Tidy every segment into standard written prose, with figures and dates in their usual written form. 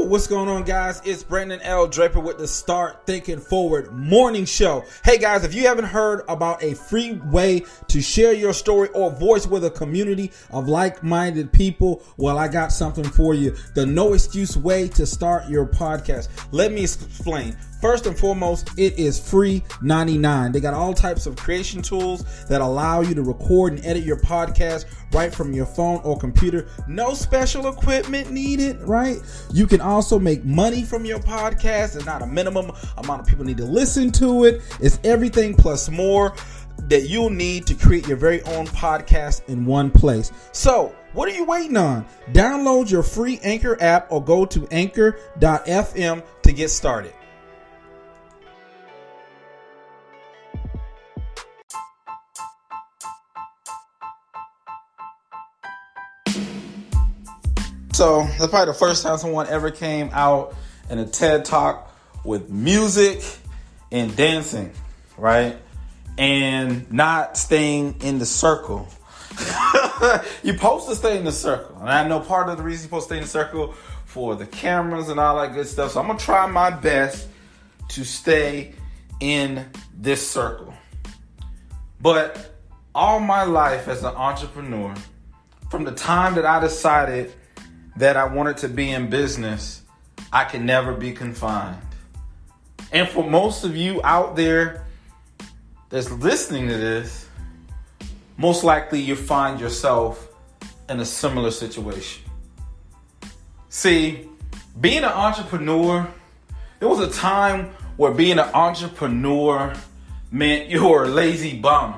what's going on, guys? It's Brandon L. Draper with the Start Thinking Forward morning show. Hey guys, if you haven't heard about a free way to share your story or voice with a community of like-minded people, well, I got something for you. The no excuse way to start your podcast. Let me explain. First and foremost, it is free 99. They got all types of creation tools that allow you to record and edit your podcast right from your phone or computer. No special equipment needed, right? You can also make money from your podcast. There's not a minimum amount of people need to listen to it. It's everything plus more that you'll need to create your very own podcast in one place. So, what are you waiting on? Download your free Anchor app or go to anchor.fm to get started. So that's probably the first time someone ever came out in a TED Talk with music and dancing, right? And not staying in the circle. You're supposed to stay in the circle. And I know part of the reason you're supposed to stay in the circle for the cameras and all that good stuff. So I'm going to try my best to stay in this circle. But all my life as an entrepreneur, from the time that I decided that I wanted to be in business, I can never be confined. And for most of you out there that's listening to this, most likely you find yourself in a similar situation. See, being an entrepreneur, there was a time where being an entrepreneur meant you were a lazy bum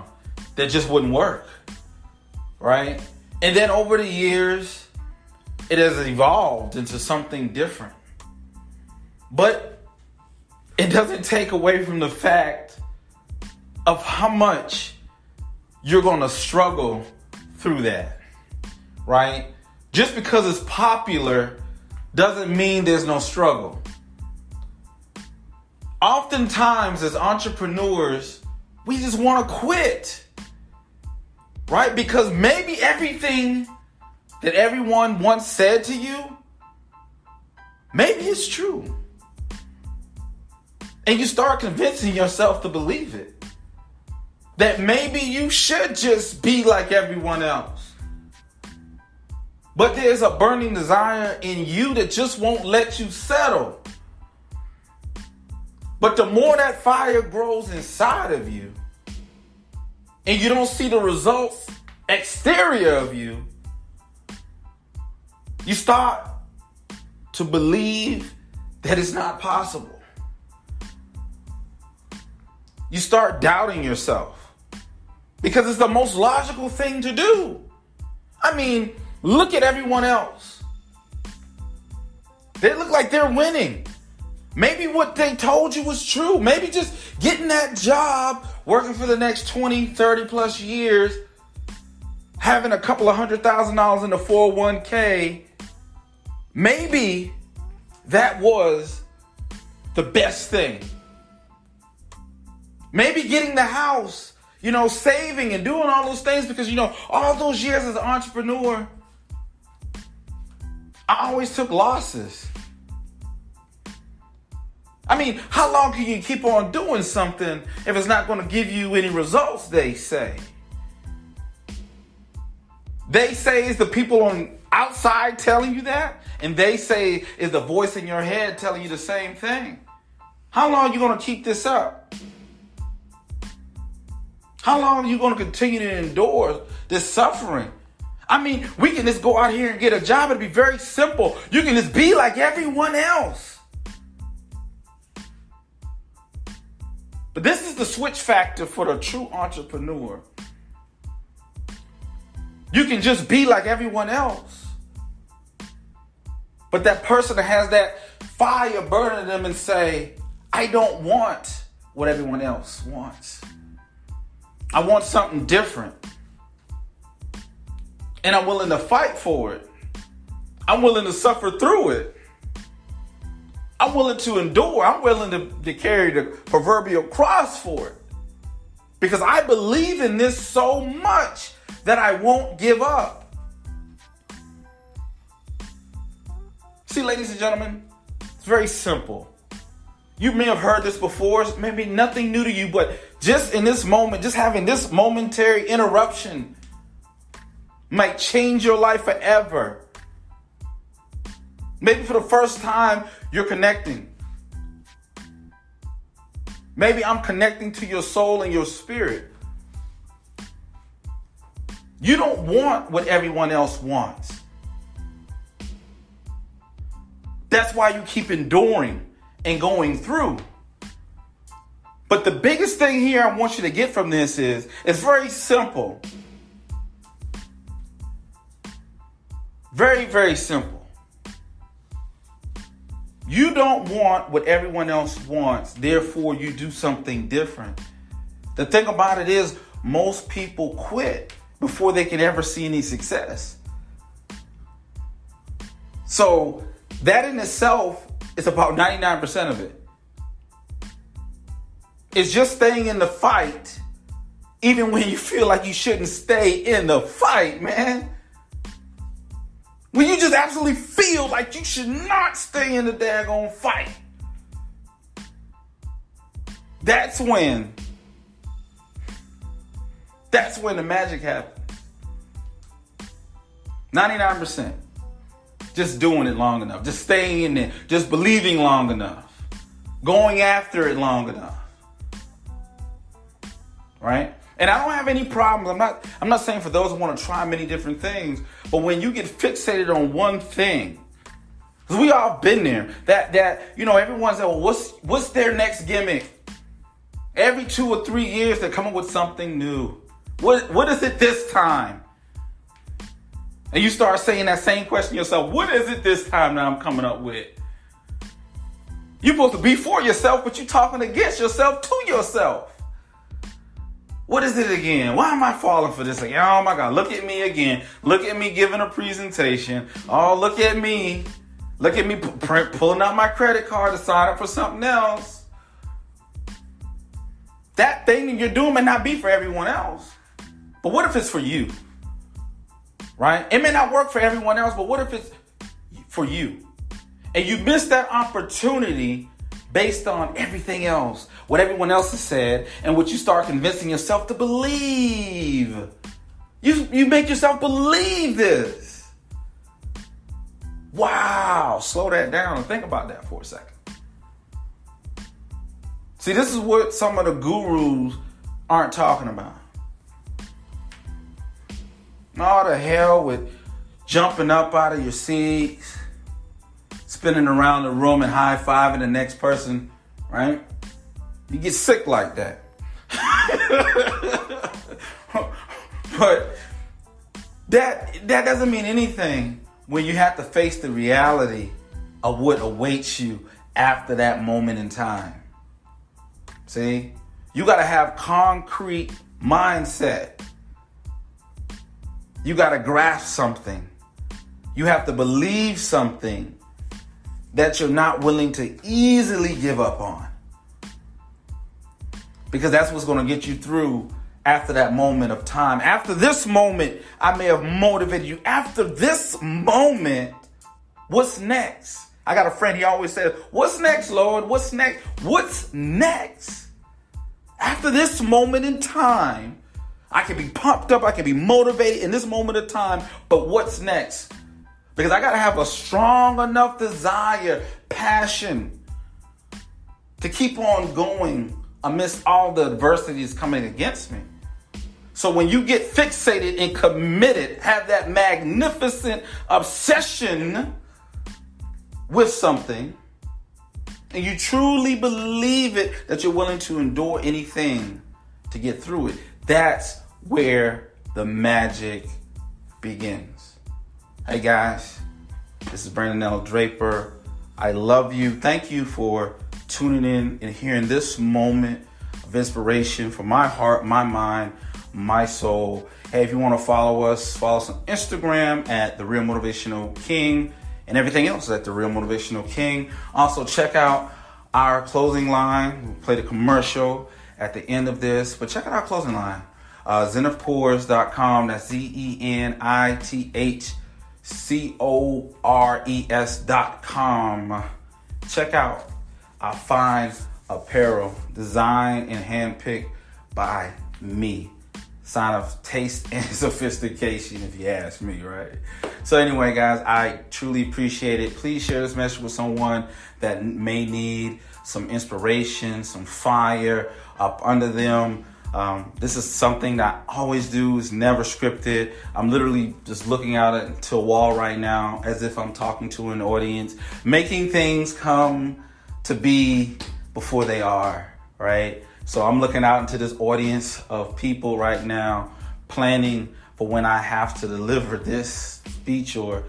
that just wouldn't work, right? And then over the years, it has evolved into something different. But it doesn't take away from the fact of how much you're going to struggle through that, right? Just because it's popular doesn't mean there's no struggle. Oftentimes as entrepreneurs, we just want to quit, right? Because maybe everything that everyone once said to you, maybe it's true. And you start convincing yourself to believe it. That maybe you should just be like everyone else. But there's a burning desire in you that just won't let you settle. But the more that fire grows inside of you, and you don't see the results exterior of you, you start to believe that it's not possible. You start doubting yourself because it's the most logical thing to do. I mean, look at everyone else. They look like they're winning. Maybe what they told you was true. Maybe just getting that job, working for the next 20, 30 plus years, having a couple of $100,000 in the 401k, maybe that was the best thing. Maybe getting the house, saving and doing all those things because, all those years as an entrepreneur, I always took losses. I mean, how long can you keep on doing something if it's not going to give you any results, they say? They say it's the people on outside telling you that, and they say it's the voice in your head telling you the same thing. How long are you going to keep this up? How long are you going to continue to endure this suffering? I mean, we can just go out here and get a job. It'll be very simple. You can just be like everyone else. But this is the switch factor for the true entrepreneur. You can just be like everyone else. But that person that has that fire burning them and say, I don't want what everyone else wants. I want something different. And I'm willing to fight for it. I'm willing to suffer through it. I'm willing to endure. I'm willing to carry the proverbial cross for it. Because I believe in this so much that I won't give up. See, ladies and gentlemen, It's very simple. You may have heard this before. It's maybe nothing new to you, but just in this moment, just having this momentary interruption might change your life forever. Maybe for the first time, you're connecting. Maybe I'm connecting to your soul and your spirit. You don't want what everyone else wants. That's why you keep enduring and going through. But the biggest thing here I want you to get from this is, it's very simple. Very, very simple. You don't want what everyone else wants, therefore you do something different. The thing about it is, most people quit before they can ever see any success. So that in itself is about 99% of it. It's just staying in the fight, even when you feel like you shouldn't stay in the fight, man. When you just absolutely feel like you should not stay in the daggone fight. That's when the magic happens. 99%. Just doing it long enough. Just staying in there. Just believing long enough. Going after it long enough. Right? And I don't have any problems. I'm not saying for those who want to try many different things, but when you get fixated on one thing, because we all been there, that everyone's like, well, what's their next gimmick? Every 2 or 3 years they come up with something new. What is it this time? And you start saying that same question to yourself, what is it this time that I'm coming up with? You're supposed to be for yourself, but you're talking against yourself to yourself. What is it again? Why am I falling for this again? Oh my God, look at me again. Look at me giving a presentation. Oh, look at me. Look at me pulling out my credit card to sign up for something else. That thing that you're doing may not be for everyone else. But what if it's for you? Right? It may not work for everyone else, but what if it's for you? And you miss that opportunity based on everything else, what everyone else has said, and what you start convincing yourself to believe. You make yourself believe this. Wow. Slow that down and think about that for a second. See, this is what some of the gurus aren't talking about. All the hell with jumping up out of your seats, spinning around the room and high-fiving the next person, right? You get sick like that. But that doesn't mean anything when you have to face the reality of what awaits you after that moment in time. See? You got to have concrete mindset. You got to grasp something. You have to believe something that you're not willing to easily give up on. Because that's what's going to get you through after that moment of time. After this moment, I may have motivated you. After this moment, what's next? I got a friend, he always says, what's next, Lord? What's next? What's next? After this moment in time, I can be pumped up, I can be motivated in this moment of time, but what's next? Because I got to have a strong enough desire, passion to keep on going amidst all the adversities coming against me. So when you get fixated and committed, have that magnificent obsession with something, and you truly believe it, that you're willing to endure anything to get through it, that's where the magic begins. Hey guys, this is Brandon L. Draper. I love you. Thank you for tuning in and hearing this moment of inspiration for my heart, my mind, my soul. Hey, if you want to follow us on Instagram at The Real Motivational King and everything else at The Real Motivational King. Also check out our closing line. We'll play the commercial at the end of this, but check out our closing line. Zenithcores.com. That's ZENITHCORES.com. check out our fine apparel, designed and handpicked by me. Sign of taste and sophistication, if you ask me, right? So anyway, guys, I truly appreciate it. Please share this message with someone that may need some inspiration, some fire up under them. This is something that I always do, is never scripted. I'm literally just looking out into a wall right now as if I'm talking to an audience, making things come to be before they are, right? So I'm looking out into this audience of people right now, planning for when I have to deliver this speech or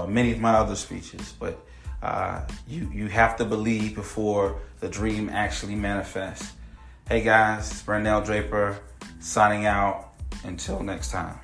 many of my other speeches. But you have to believe before the dream actually manifests. Hey guys, it's Brandon L. Draper signing out. Until next time.